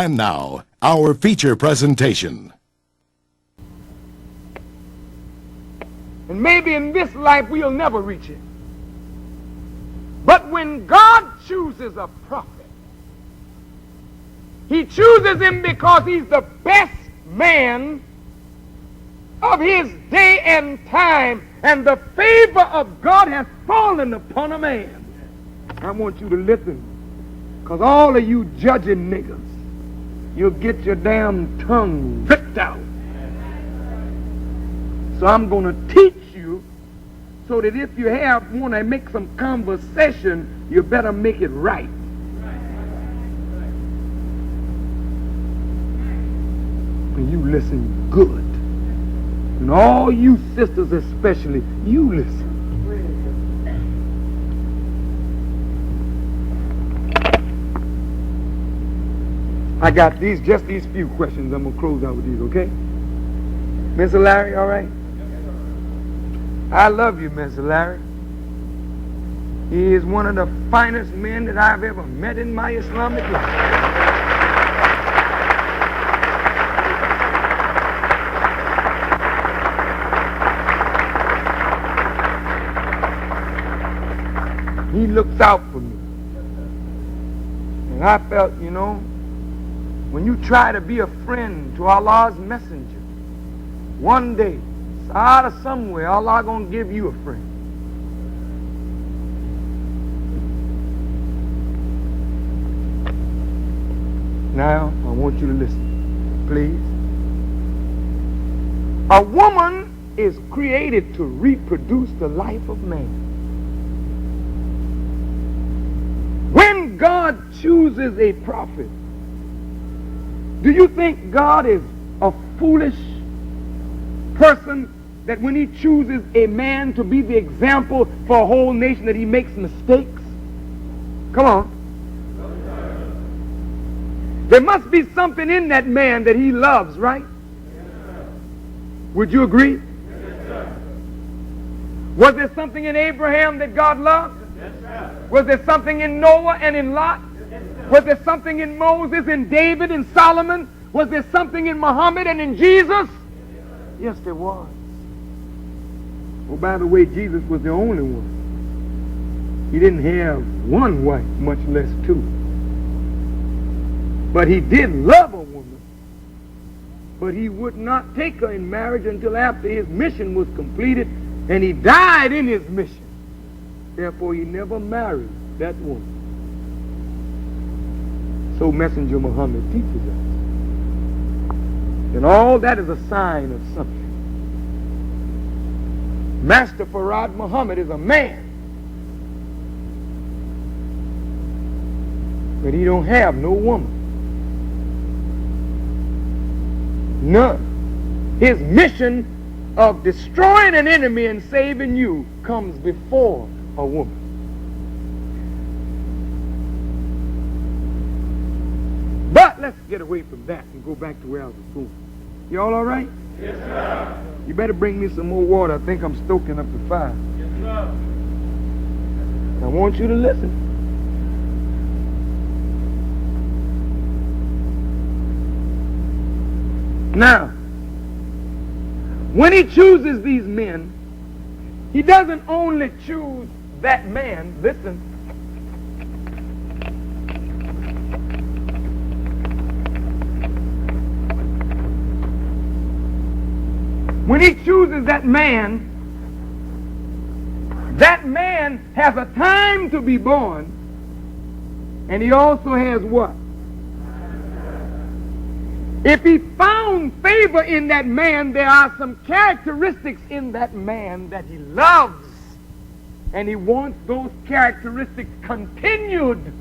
And now, our feature presentation. And maybe in this life we'll never reach it. But when God chooses a prophet, he chooses him because he's the best man of his day and time, and the favor of God has fallen upon a man. I want you to listen, because all of you judging niggas, you'll get your damn tongue ripped out. So I'm going to teach you so that if you want to make some conversation, you better make it right. And you listen good. And all you sisters especially, you listen. I got just these few questions. I'm going to close out with these, okay? Mr. Larry, all right? I love you, Mr. Larry. He is one of the finest men that I've ever met in my Islamic life. He looks out for me. And I felt, when you try to be a friend to Allah's messenger, one day, out of somewhere, Allah gonna give you a friend. Now, I want you to listen, please. A woman is created to reproduce the life of man. When God chooses a prophet, do you think God is a foolish person that when he chooses a man to be the example for a whole nation that he makes mistakes? Come on. There must be something in that man that he loves, right? Would you agree? Was there something in Abraham that God loved? Was there something in Noah and in Lot? Was there something in Moses and David and Solomon? Was there something in Muhammad and in Jesus? Yes, there was. Oh, by the way, Jesus was the only one. He didn't have one wife, much less two. But he did love a woman. But he would not take her in marriage until after his mission was completed, and he died in his mission. Therefore, he never married that woman. So Messenger Muhammad teaches us. And all that is a sign of something. Master Farad Muhammad is a man. But he don't have no woman. None. His mission of destroying an enemy and saving you comes before a woman. But let's get away from that and go back to where I was going. Y'all all right? Yes, sir. You better bring me some more water. I think I'm stoking up the fire. Yes, sir. I want you to listen. Now, when he chooses these men, he doesn't only choose that man. Listen. When he chooses that man has a time to be born, and he also has what? If he found favor in that man, there are some characteristics in that man that he loves, and he wants those characteristics continued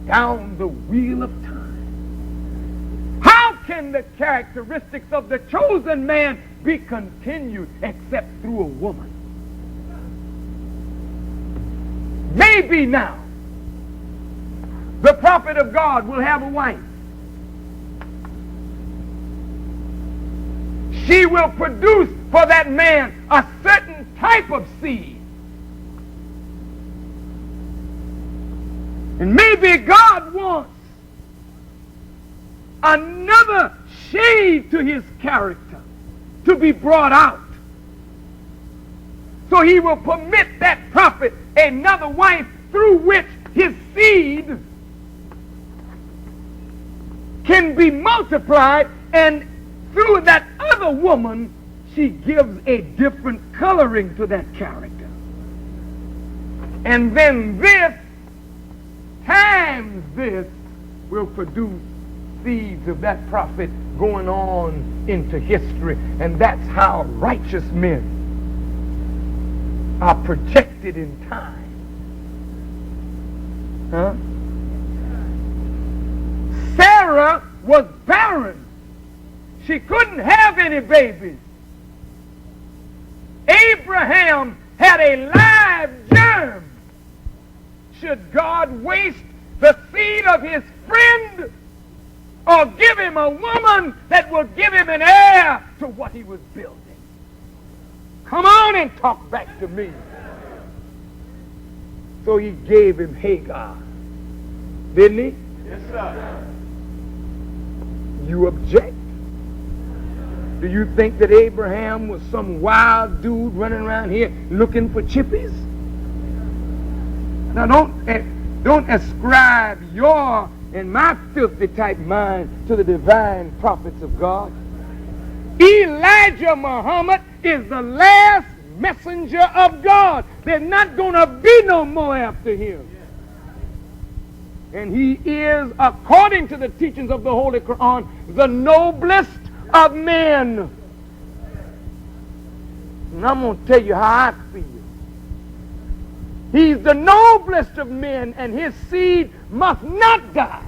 down the wheel of time. How can the characteristics of the chosen man be continued except through a woman? Maybe now the prophet of God will have a wife. She will produce for that man a certain type of seed. And maybe God wants another shade to his character to be brought out. So he will permit that prophet another wife through which his seed can be multiplied, and through that other woman, she gives a different coloring to that character. And then this times this will produce seeds of that prophet going on into history. And that's how righteous men are projected in time. Huh? Sarah was barren. She couldn't have any babies. Abraham had a live germ. Should God waste the seed of his friend, or give him a woman that will give him an heir to what he was building? Come on and talk back to me. So he gave him Hagar. Didn't he? Yes, sir. You object? Do you think that Abraham was some wild dude running around here looking for chippies? Now don't ascribe your and my filthy type mind to the divine prophets of God. Elijah Muhammad is the last messenger of God. There's not going to be no more after him. And he is, according to the teachings of the Holy Quran, the noblest of men. And I'm going to tell you how I feel. He's the noblest of men, and his seed must not die.